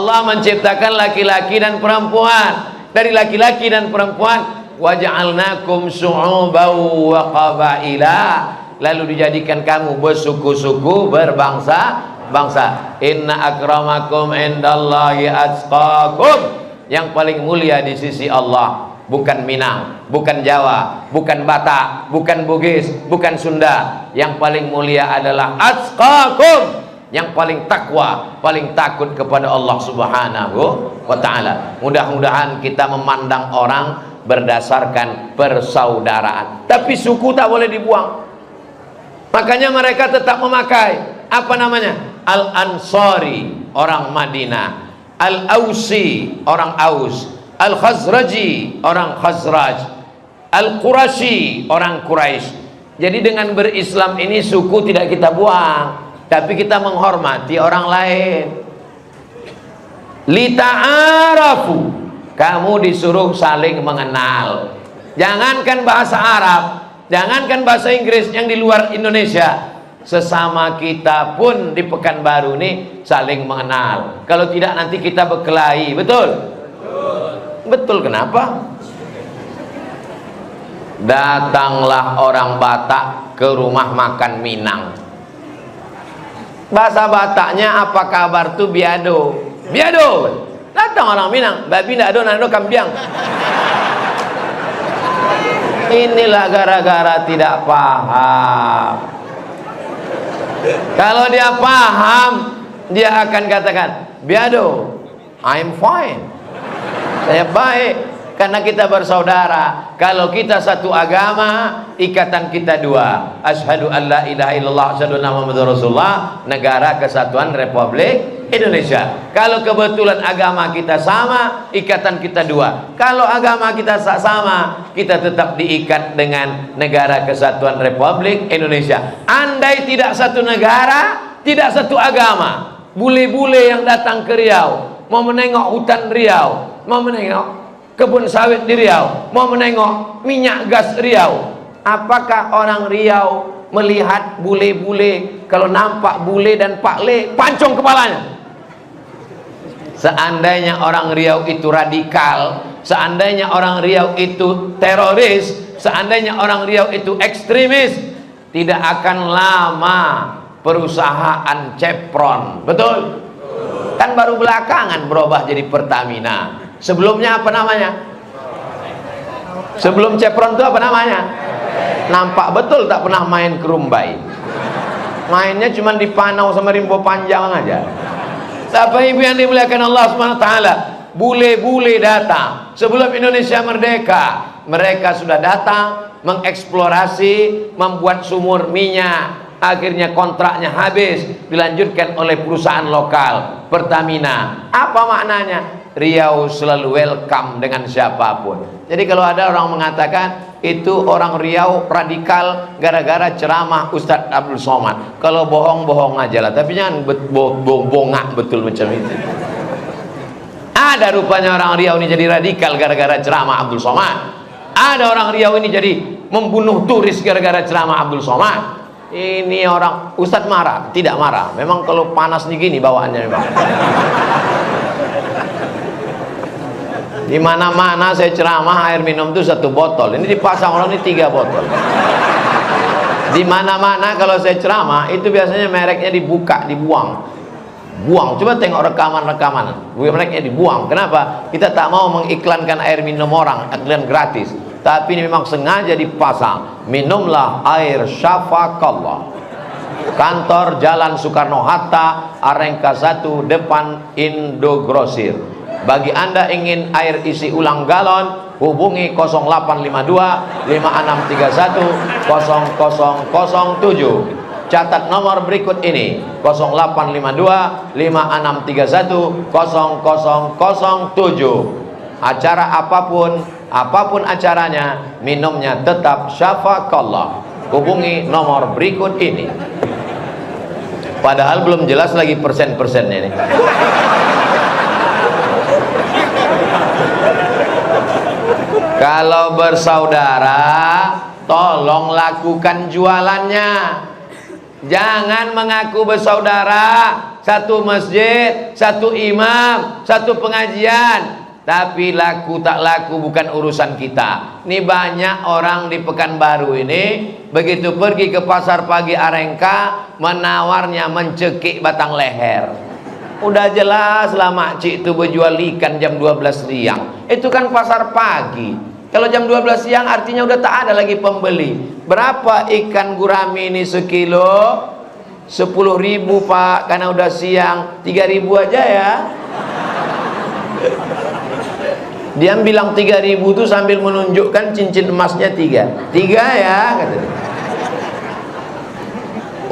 Allah menciptakan laki-laki dan perempuan. Dari laki-laki dan perempuan, waja'alnakum syu'uban wa qabaila, lalu dijadikan kamu bersuku-suku, berbangsa-bangsa. Inna akramakum indallahi atqakum, yang paling mulia di sisi Allah bukan Minang, bukan Jawa, bukan Batak, bukan Bugis, bukan Sunda. Yang paling mulia adalah atqakum, yang paling takwa, paling takut kepada Allah Subhanahu wa ta'ala. Mudah-mudahan kita memandang orang berdasarkan persaudaraan, tapi suku tak boleh dibuang. Makanya mereka tetap memakai apa namanya? Al-Ansari, orang Madinah; Al-Ausi, orang Aus; Al-Khazraji, orang Khazraj; Al-Qurashi, orang Quraisy. Jadi dengan berislam ini suku tidak kita buang, tapi kita menghormati orang lain. Lita'arafu, kamu disuruh saling mengenal. Jangankan bahasa Arab, jangankan bahasa Inggris yang di luar Indonesia, sesama kita pun di Pekanbaru nih saling mengenal. Kalau tidak nanti kita berkelahi. Betul? Betul. Kenapa? Datanglah orang Batak ke rumah makan Minang. Bahasa Bataknya apa kabar tuh? Biado. Biado. Datang orang Minang, babi ndak ada, nado kambiang. Inilah gara-gara tidak paham. Kalau dia paham, dia akan katakan, biado, I'm fine, saya baik, karena kita bersaudara. Kalau kita satu agama, ikatan kita dua. Asyhadu an la ilaha illallah, asyhadu anna muhammadar rasulullah, negara kesatuan Republik Indonesia. Kalau kebetulan agama kita sama, ikatan kita dua. Kalau agama kita sama, kita tetap diikat dengan negara kesatuan Republik Indonesia. Andai tidak satu negara, tidak satu agama, bule-bule yang datang ke Riau, mau menengok hutan Riau, mau menengok kebun sawit di Riau, mau menengok minyak gas Riau, apakah orang Riau melihat bule-bule? Kalau nampak bule dan Pak Le, pancung kepalanya. Seandainya orang Riau itu radikal, seandainya orang Riau itu teroris, seandainya orang Riau itu ekstremis, tidak akan lama perusahaan Chevron. Betul? Kan baru belakangan berubah jadi Pertamina. Sebelumnya apa namanya? Sebelum Chevron itu apa namanya? Nampak betul tak pernah main ke Rumbai. Mainnya cuma di Panau sama Rimbo Panjang aja. Bapak Ibu yang dimuliakan Allah SWT, bule-bule datang sebelum Indonesia merdeka. Mereka sudah datang mengeksplorasi, membuat sumur minyak. Akhirnya kontraknya habis, dilanjutkan oleh perusahaan lokal Pertamina. Apa maknanya? Riau selalu welcome dengan siapapun. Jadi kalau ada orang mengatakan itu orang Riau radikal gara-gara ceramah Ustadz Abdul Somad, kalau bohong-bohong aja lah, tapi jangan bongak betul macam itu. Ada rupanya orang Riau ini jadi radikal gara-gara ceramah Abdul Somad. Ada orang Riau ini jadi membunuh turis gara-gara ceramah Abdul Somad. Ini orang Ustadz marah? Tidak marah. Memang kalau panas nih gini bawaannya memang. Di mana-mana saya ceramah, air minum itu 1 botol. Ini dipasang orang ini 3 botol. Di mana-mana kalau saya ceramah itu biasanya mereknya dibuka, dibuang. Buang. Coba tengok rekaman-rekaman. Mereknya dibuang. Kenapa? Kita tak mau mengiklankan air minum orang, iklan gratis. Tapi ini memang sengaja dipasang. Minumlah air Syafaqallah. Kantor Jalan Soekarno-Hatta, Arengka 1, depan Indogrosir. Bagi Anda ingin air isi ulang galon, hubungi 0852 5631 0007. Catat nomor berikut ini: 0852 5631 0007. Acara apapun acaranya, minumnya tetap Syafaqallah. Hubungi nomor berikut ini. Padahal belum jelas lagi persen-persennya ini. Kalau bersaudara, tolong lakukan jualannya. Jangan mengaku bersaudara satu masjid, satu imam, satu pengajian. Tapi laku tak laku bukan urusan kita. Ini banyak orang di Pekanbaru ini, begitu pergi ke pasar pagi Arengka, menawarnya mencekik batang leher. Udah jelas lah makcik itu berjual ikan jam 12 siang. Itu kan pasar pagi. Kalau jam 12 siang artinya udah tak ada lagi pembeli. Berapa ikan gurami ini sekilo? 10.000 Pak, karena udah siang. 3.000 aja ya. Dia bilang 3.000 itu sambil menunjukkan cincin emasnya 3 ya kata dia.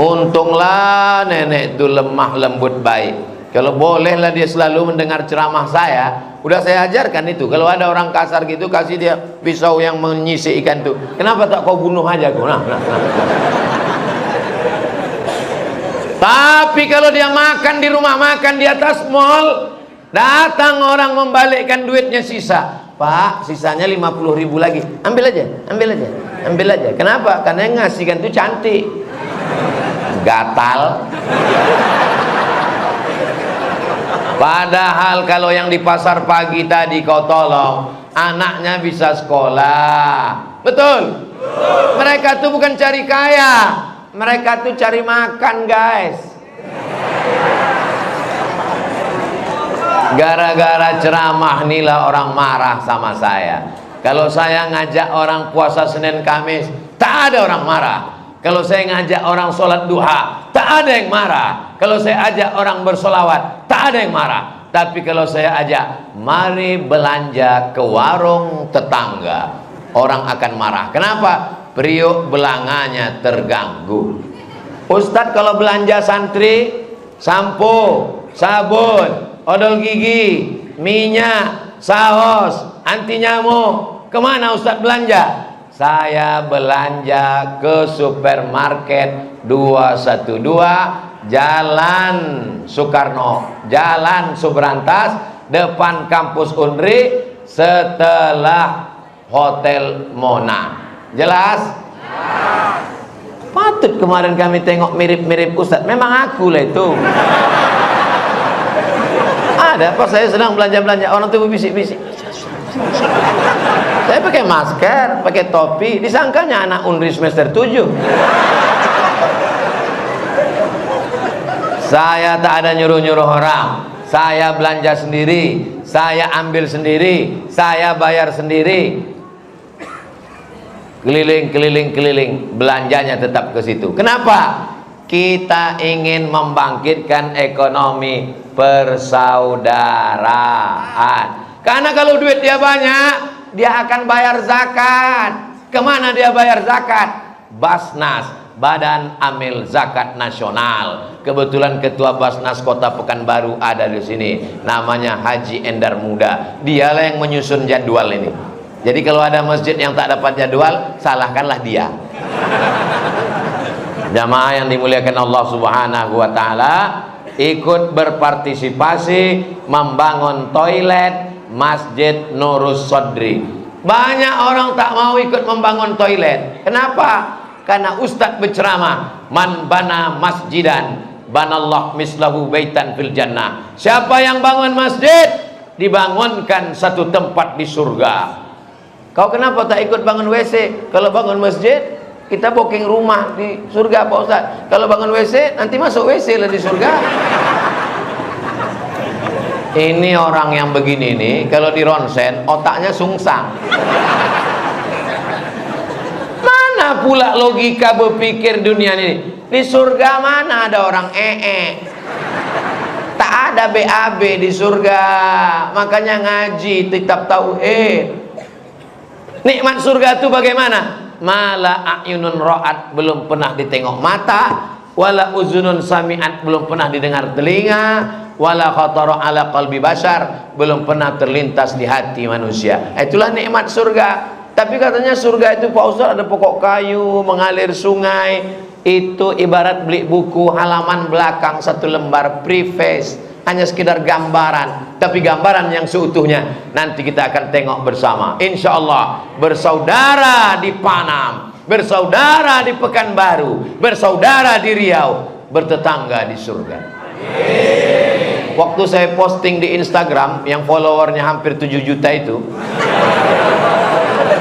Untunglah nenek itu lemah lembut baik. Kalau bolehlah dia selalu mendengar ceramah saya, udah saya ajarkan itu. Kalau ada orang kasar gitu, kasih dia pisau yang menyisik ikan tuh. Kenapa tak kau bunuh aja kau? Nah. Tapi kalau dia makan di rumah makan di atas mall, datang orang membalikkan duitnya sisa. Pak, sisanya 50.000 lagi. Ambil aja. Kenapa? Karena yang ngasihkan itu cantik. Gatal. Padahal kalau yang di pasar pagi tadi kau tolong, anaknya bisa sekolah. Betul? Mereka tuh bukan cari kaya, mereka tuh cari makan, guys. Gara-gara ceramah inilah orang marah sama saya. Kalau saya ngajak orang puasa Senin Kamis, tak ada orang marah. Kalau saya ngajak orang sholat duha, tak ada yang marah. Kalau saya ajak orang bersolawat, tak ada yang marah. Tapi kalau saya ajak, mari belanja ke warung tetangga, orang akan marah. Kenapa? Periuk belanganya terganggu. Ustadz kalau belanja santri, sampo, sabun, odol gigi, minyak, saus, anti nyamuk, kemana Ustadz belanja? Saya belanja ke supermarket 212 Jalan Soekarno, Jalan Subrantas, depan kampus Unri, setelah Hotel Mona. Jelas? Patut kemarin kami tengok mirip-mirip Ustadz. Memang aku lah itu. Ada pas saya sedang belanja-belanja, orang tuh bisik-bisik. Saya pakai masker, pakai topi, disangkanya anak Unri semester 7. Saya tak ada nyuruh-nyuruh orang. Saya belanja sendiri, saya ambil sendiri, saya bayar sendiri. Keliling, belanjanya tetap ke situ. Kenapa? Kita ingin membangkitkan ekonomi persaudaraan. Karena kalau duit dia banyak, dia akan bayar zakat. Kemana dia bayar zakat? Basnas, Badan Amil Zakat Nasional. Kebetulan ketua Basnas Kota Pekanbaru ada di sini. Namanya Haji Endar Muda. Dialah yang menyusun jadwal ini. Jadi kalau ada masjid yang tak dapat jadwal, salahkanlah dia. Jamaah yang dimuliakan Allah Subhanahu wa taala, ikut berpartisipasi membangun toilet Masjid Nurus Sodri. Banyak orang tak mau ikut membangun toilet. Kenapa? Karena Ustadz berceramah, man bana masjidan banallah mislahu baitan fil jannah. Siapa yang bangun masjid, dibangunkan satu tempat di surga. Kau kenapa tak ikut bangun WC? Kalau bangun masjid, kita booking rumah di surga Pak Ustadz. Kalau bangun WC, nanti masuk WC lah di surga. Ini orang yang begini nih, kalau di ronsen otaknya sungsang. Mana pula logika berpikir dunia ini? Di surga mana ada orang tak ada BAB di surga. Makanya ngaji kitab tauhid. Nikmat surga itu bagaimana? Mala a'yunun ra'at, belum pernah ditengok mata, wala uzunun sami'at, belum pernah didengar telinga, wala khatara ala qalbi bashar, belum pernah terlintas di hati manusia. Itulah nikmat surga. Tapi katanya surga itu Pak Ustaz ada pokok kayu, mengalir sungai. Itu ibarat beli buku halaman belakang satu lembar preface, hanya sekedar gambaran. Tapi gambaran yang seutuhnya nanti kita akan tengok bersama. Insya Allah, bersaudara di Panam, bersaudara di Pekanbaru, bersaudara di Riau, bertetangga di surga. Waktu saya posting di Instagram yang followernya hampir 7 juta itu,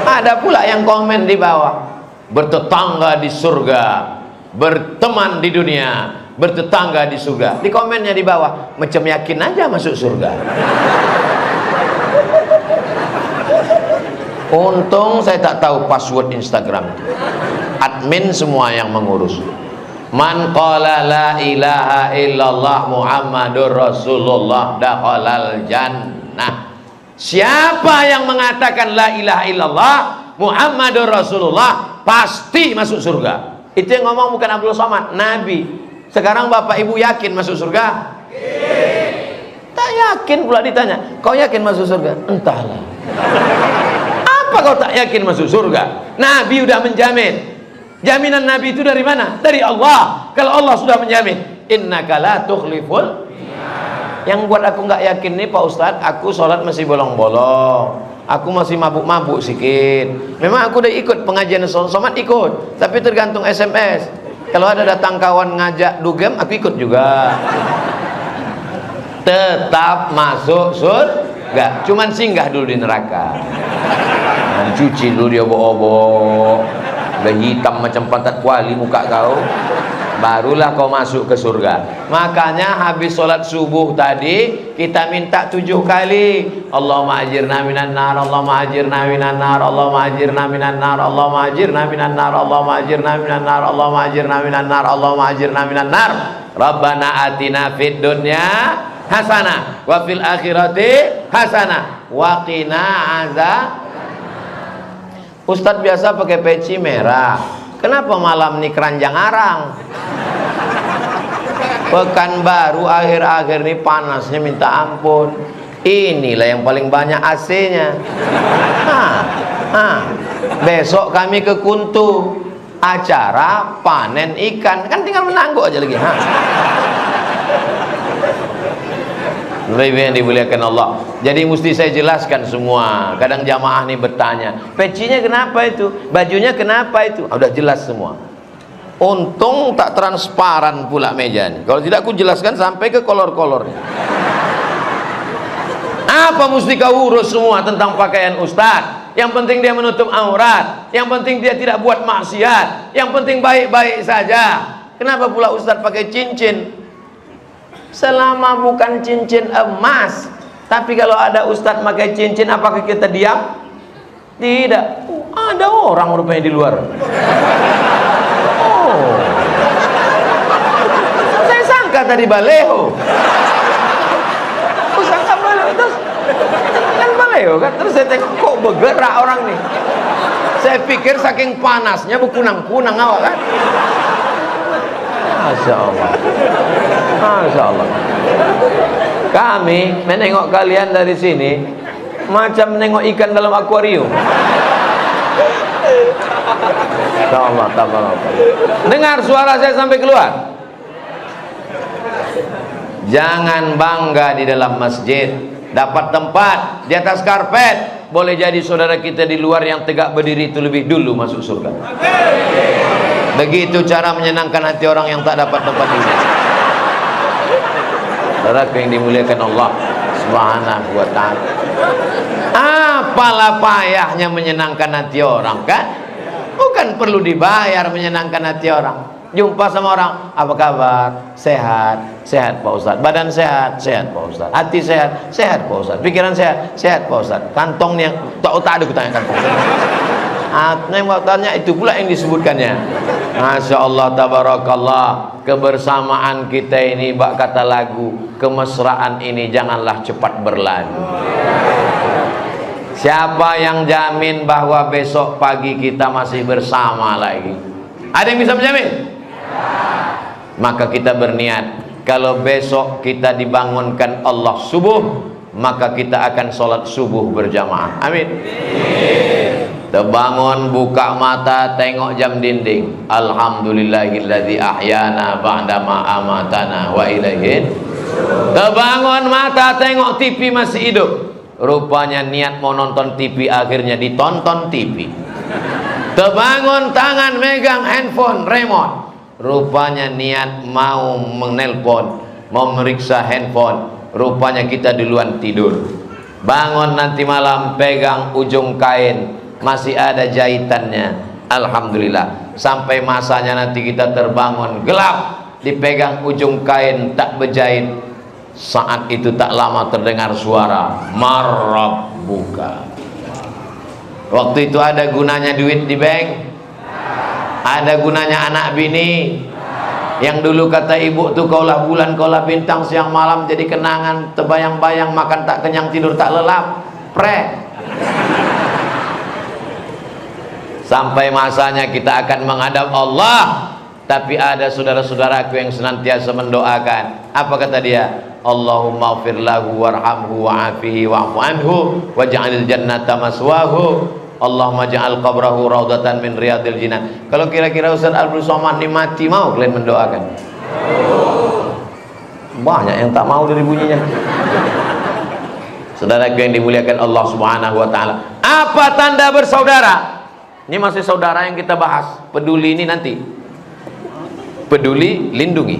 ada pula yang komen di bawah, bertetangga di surga, berteman di dunia, bertetangga di surga. Di komennya di bawah, macam yakin aja masuk surga. Untung saya tak tahu password Instagram. Admin semua yang mengurus. Man qala la ilaha illallah Muhammadur Rasulullah dakhalal jannah. Siapa yang mengatakan la ilaha illallah Muhammadur Rasulullah pasti masuk surga. Itu yang ngomong bukan Abdul Somad, Nabi. Sekarang Bapak Ibu yakin masuk surga? Tak yakin pula ditanya, kau yakin masuk surga? Entahlah. Apa kau tak yakin masuk surga? Nabi udah menjamin. Jaminan Nabi itu dari mana? Dari Allah. Kalau Allah sudah menjamin, innaka la tukhliful. Yang buat aku nggak yakin nih Pak Ustadz, aku sholat masih bolong-bolong, aku masih mabuk-mabuk sikit. Memang aku udah ikut pengajian Somad, ikut, tapi tergantung SMS. Kalau ada datang kawan ngajak dugem, aku ikut juga. Tetap masuk surga, cuman singgah dulu di neraka. Cuci dulu dia obok-obok, udah hitam macam pantat kuali muka kau, barulah kau masuk ke surga. Makanya habis sholat subuh tadi kita minta 7 kali, Allahumma ajirna minan nar, Allahumma ajirna minan nar, Allahumma ajirna minan nar, Allahumma ajirna minan nar, Allahumma ajirna minan nar, Allahumma ajirna minan nar, Allahumma ajirna minan nar. Rabbana atina fid dunya hasanah wa fil akhirati hasanah wa qina azab. Ustadz biasa pakai peci merah, kenapa malam ini keranjang arang? Pekanbaru akhir-akhir ini panasnya minta ampun. Inilah yang paling banyak AC-nya. Besok kami ke Kuntu, acara panen ikan, kan tinggal menangguk aja lagi. Lebih yang dimuliakan Allah. Jadi mesti saya jelaskan semua. Kadang jamaah nih bertanya, pecinya kenapa itu, bajunya kenapa itu, udah jelas semua. Untung tak transparan pula meja nih. Kalau tidak aku jelaskan sampai ke kolor-kolornya. Apa mesti kau urus semua tentang pakaian ustaz? Yang penting dia menutup aurat, yang penting dia tidak buat maksiat, yang penting baik-baik saja. Kenapa pula ustaz pakai cincin? Selama bukan cincin emas. Tapi kalau ada ustadz pakai cincin, apakah kita diam? Tidak. Ada orang rupanya di luar. Oh, saya sangka tadi baleho. Aku sangka baleho. Terus kan baleho kan. Terus saya tengok kok bergerak orang nih. Saya pikir saking panasnya berkunang-kunang awak kan. Masya Allah, Masya Allah. Kami menengok kalian dari sini macam menengok ikan dalam akuarium. Masya Allah, tabarakallah. Dengar suara saya sampai keluar. Jangan bangga di dalam masjid, dapat tempat di atas karpet. Boleh jadi saudara kita di luar yang tegak berdiri itu lebih dulu masuk surga. Begitu cara menyenangkan hati orang yang tak dapat tempat duduk. Saudaraku yang dimuliakan Allah Subhanahu wa ta'ala. Apalah payahnya menyenangkan hati orang kan? Bukan perlu dibayar menyenangkan hati orang. Jumpa sama orang, apa kabar? Sehat, sehat Pak Ustadz. Badan sehat, sehat Pak Ustadz. Hati sehat, sehat Pak Ustadz. Pikiran sehat, sehat Pak Ustadz. Kantong yang tak ada kutanya kantong. Tanya itu pula yang disebutkannya. Masya Allah, tabarakallah. Kebersamaan kita ini, bak kata lagu, kemesraan ini janganlah cepat berlalu. Siapa yang jamin bahwa besok pagi kita masih bersama lagi? Ada yang bisa menjamin? Maka kita berniat, kalau besok kita dibangunkan Allah subuh, maka kita akan sholat subuh berjamaah. Amin. Terbangun, buka mata, tengok jam dinding. Alhamdulillahilladzi ahyana ba'dama amatana wa ilaihin. Terbangun mata, tengok TV masih hidup. Rupanya niat mau nonton TV, akhirnya ditonton TV. Terbangun, tangan megang handphone remote. Rupanya niat mau menelpon, mau meriksa handphone, rupanya kita duluan tidur. Bangun nanti malam pegang ujung kain, masih ada jahitannya, alhamdulillah. Sampai masanya nanti kita terbangun gelap, dipegang ujung kain tak berjahit. Saat itu tak lama terdengar suara marab buka. Waktu itu ada gunanya duit di bank? Ada gunanya anak bini? Yang dulu kata ibu tuh kaulah bulan, kaulah bintang, siang malam jadi kenangan, terbayang-bayang, makan tak kenyang, tidur tak lelap. Sampai masanya kita akan menghadap Allah. Tapi ada saudara-saudaraku yang senantiasa mendoakan. Apa kata dia? Allahumma ighfir lahu warhamhu wa'afihi wa'fu anhu waj'alil jannata maswahu. Allahumma ja'al qabrahu raudatan min riyadil jinan. Kalau kira-kira Ustaz Abdul Somad ini mati, mau kalian mendoakan? Banyak yang tak mau dari bunyinya. Saudaraku yang dimuliakan Allah Subhanahu wa taala. Apa tanda bersaudara? Ini masih saudara yang kita bahas. Peduli ini nanti. Peduli lindungi.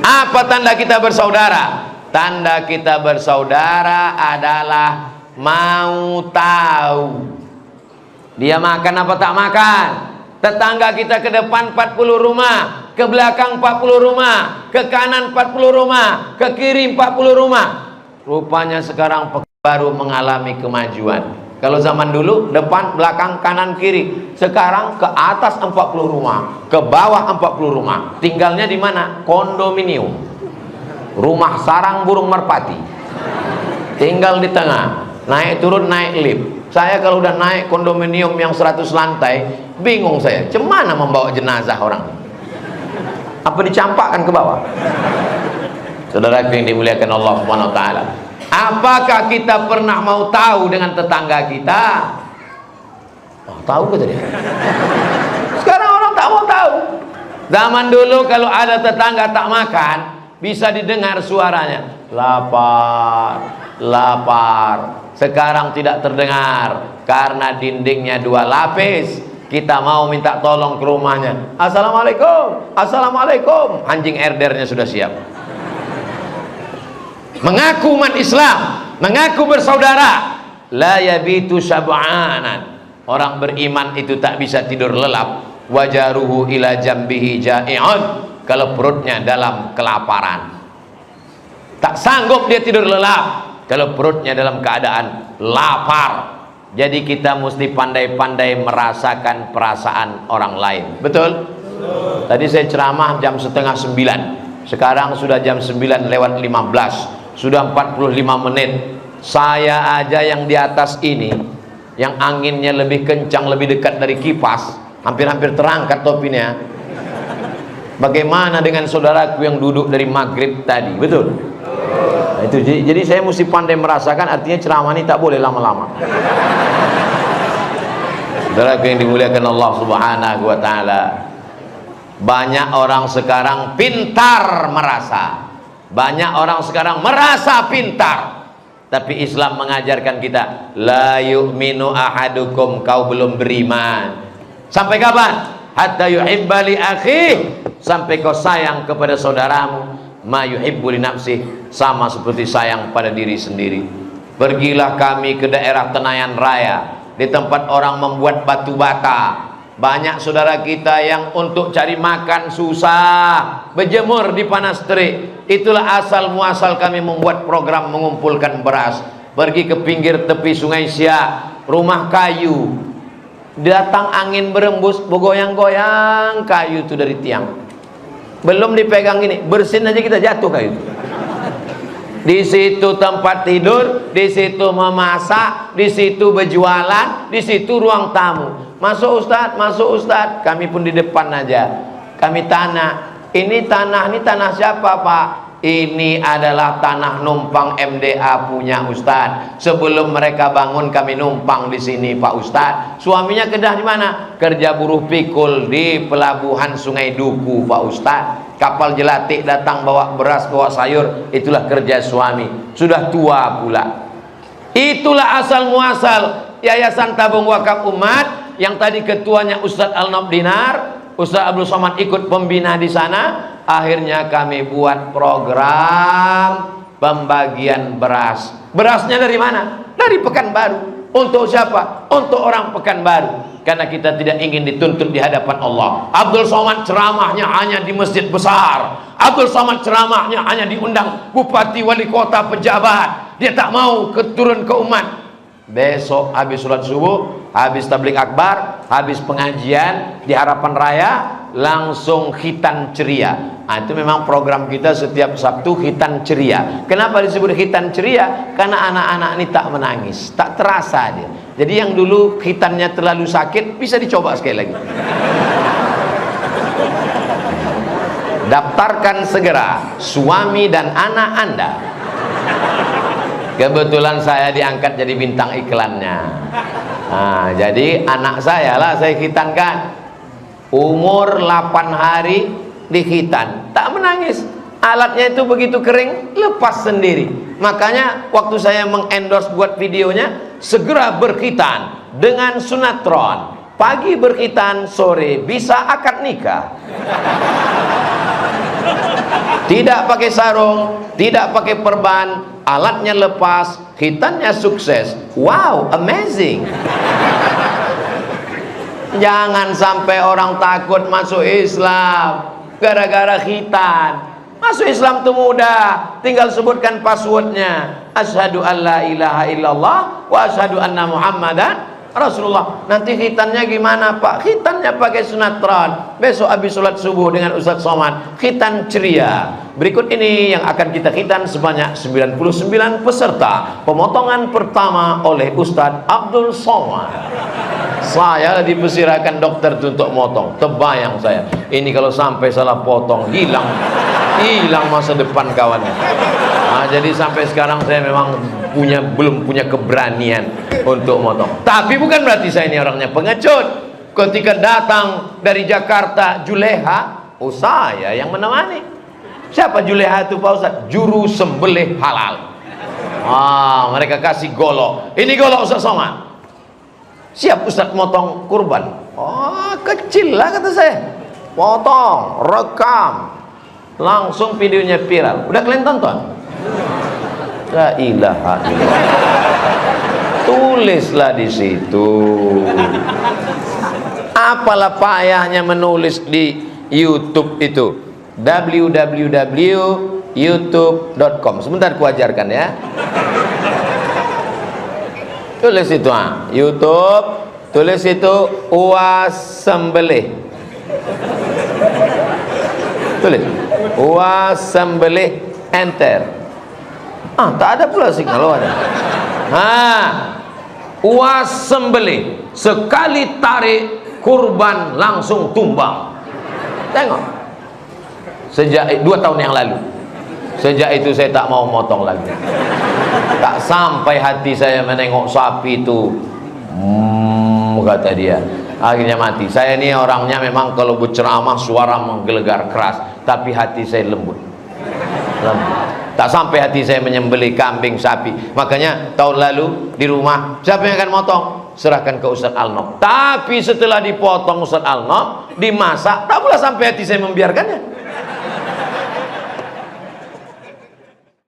Apa tanda kita bersaudara? Tanda kita bersaudara adalah mau tahu dia makan apa tak makan. Tetangga kita ke depan 40 rumah, ke belakang 40 rumah, ke kanan 40 rumah, ke kiri 40 rumah. Rupanya sekarang baru mengalami kemajuan. Kalau zaman dulu depan, belakang, kanan, kiri. Sekarang ke atas 40 rumah, ke bawah 40 rumah. Tinggalnya di mana? Kondominium. Rumah sarang burung merpati. Tinggal di tengah. Naik turun naik lift. Saya kalau udah naik kondominium yang 100 lantai, bingung saya. Cemana membawa jenazah orang? Apa dicampakkan ke bawah? Saudara yang dimuliakan Allah Subhanahu wa taala. Apakah kita pernah mau tahu dengan tetangga kita? Oh, tahu ke tadi? Sekarang orang tak mau tahu. Zaman dulu kalau ada tetangga tak makan, bisa didengar suaranya. Lapar, lapar. Sekarang tidak terdengar karena dindingnya 2 lapis. Kita mau minta tolong ke rumahnya. Assalamualaikum, assalamualaikum. Anjing herdernya sudah siap. Mengaku umat Islam, mengaku bersaudara. La yabitu syab'anan. Orang beriman itu tak bisa tidur lelap. Wajaruhu ila jambihi ja'i'un. Kalau perutnya dalam kelaparan, tak sanggup dia tidur lelap kalau perutnya dalam keadaan lapar. Jadi kita mesti pandai-pandai merasakan perasaan orang lain. Betul? Tadi saya ceramah jam setengah 9. Sekarang sudah jam 9:15. Sudah 45 menit. Saya aja yang di atas ini, yang anginnya lebih kencang, lebih dekat dari kipas, hampir-hampir terangkat topinya. Bagaimana dengan saudaraku yang duduk dari maghrib tadi? Betul? Nah, itu jadi saya mesti pandai merasakan. Artinya ceramah ini tak boleh lama-lama. Saudaraku yang dimuliakan Allah Subhanahu wa taala. Banyak orang sekarang pintar merasa. Banyak orang sekarang merasa pintar. Tapi Islam mengajarkan kita, la yu'minu ahadukum, kau belum beriman. Sampai kapan? Hatta yuhibba li akhih, sampai kau sayang kepada saudaramu ma yuhibbu li nafsih, sama seperti sayang pada diri sendiri. Pergilah kami ke daerah Tenayan Raya, di tempat orang membuat batu bata. Banyak saudara kita yang untuk cari makan susah, berjemur di panas terik. Itulah asal muasal kami membuat program mengumpulkan beras. Pergi ke pinggir tepi Sungai Siak, rumah kayu. Datang angin berembus, bergoyang-goyang kayu itu dari tiang. Belum dipegang ini, bersin aja kita jatuh kayu. Di situ tempat tidur, di situ memasak, di situ berjualan, di situ ruang tamu. Masuk Ustadz, masuk Ustadz. Kami pun di depan aja. Kami tanya, ini tanah siapa Pak? Ini adalah tanah numpang MDA punya Ustadz. Sebelum mereka bangun kami numpang di sini Pak Ustadz. Suaminya kerja di mana? Kerja buruh pikul di pelabuhan Sungai Duku Pak Ustadz. Kapal jelatik datang bawa beras, bawa sayur. Itulah kerja suami. Sudah tua pula. Itulah asal muasal Yayasan Tabung Wakaf Umat, yang tadi ketuanya Ustadz Al-Nabdinar, Ustadz Abdul Somad ikut pembina di sana. Akhirnya kami buat program pembagian beras. Berasnya dari mana? Dari Pekanbaru. Untuk siapa? Untuk orang Pekanbaru. Karena kita tidak ingin dituntut di hadapan Allah. Abdul Somad ceramahnya hanya di masjid besar. Abdul Somad ceramahnya hanya diundang bupati, wali kota, pejabat. Dia tak mau turun ke umat. Besok habis sholat subuh, habis tabligh akbar, habis pengajian di Harapan Raya, langsung khitan ceria. Nah, itu memang program kita setiap Sabtu, khitan ceria. Kenapa disebut khitan ceria? Karena anak-anak ini tak menangis, tak terasa dia. Jadi yang dulu khitannya terlalu sakit bisa dicoba sekali lagi. Daftarkan segera suami dan anak Anda. Kebetulan saya diangkat jadi bintang iklannya. Nah, jadi anak saya lah saya khitankan. Umur 8 hari dikhitan, tak menangis. Alatnya itu begitu kering, lepas sendiri. Makanya waktu saya mengendorse buat videonya, segera berkhitan dengan sunatron. Pagi berkhitan, sore bisa akad nikah. Tidak pakai sarung, tidak pakai perban, alatnya lepas, khitannya sukses. Wow, amazing. Jangan sampai orang takut masuk Islam gara-gara khitan. Masuk Islam itu mudah, tinggal sebutkan passwordnya. Asyhadu an la ilaha illallah wa asyhadu anna Muhammadan Rasulullah. Nanti khitannya gimana Pak? Khitannya pakai sunatron. Besok habis sholat subuh dengan Ustadz Somad, khitan ceria. Berikut ini yang akan kita khitan sebanyak 99 peserta. Pemotongan pertama oleh Ustadz Abdul Somad. Saya dipersirakan dokter untuk motong. Terbayang saya, ini kalau sampai salah potong, hilang masa depan kawannya. Nah, jadi sampai sekarang saya memang belum punya keberanian untuk motong. Tapi bukan berarti saya ini orangnya pengecut. Ketika datang dari Jakarta Juleha, saya yang menemani. Siapa Juleha itu Pak Ustaz? Juru sembelih halal. Mereka kasih golok. Ini golok Ustaz Somad. Siap Ustaz motong kurban. Kecil lah kata saya. Potong, rekam, langsung videonya viral. Udah kalian tonton? La ilaha illallah. Tulislah di situ. Apalah payahnya menulis di YouTube itu? www.youtube.com. Sebentar ku ajarkan ya. Tulis itu YouTube, tulis itu Uwas Sembelih. Tulis Uwas Sembelih, enter. Tak ada pula signal ada. Uwas Sembelih, sekali tarik kurban langsung tumbang. Tengok. Sejak 2 tahun yang lalu. Sejak itu saya tak mau motong lagi. Tak sampai hati saya menengok sapi itu, kata dia. Akhirnya mati. Saya ini orangnya memang kalau berceramah suara menggelegar keras, tapi hati saya lembut. Tak sampai hati saya menyembelih kambing, sapi. Makanya tahun lalu di rumah, siapa yang akan motong? Serahkan ke Ustadz Alnop. Tapi setelah dipotong Ustadz Alnop, dimasak, tak pula sampai hati saya membiarkannya.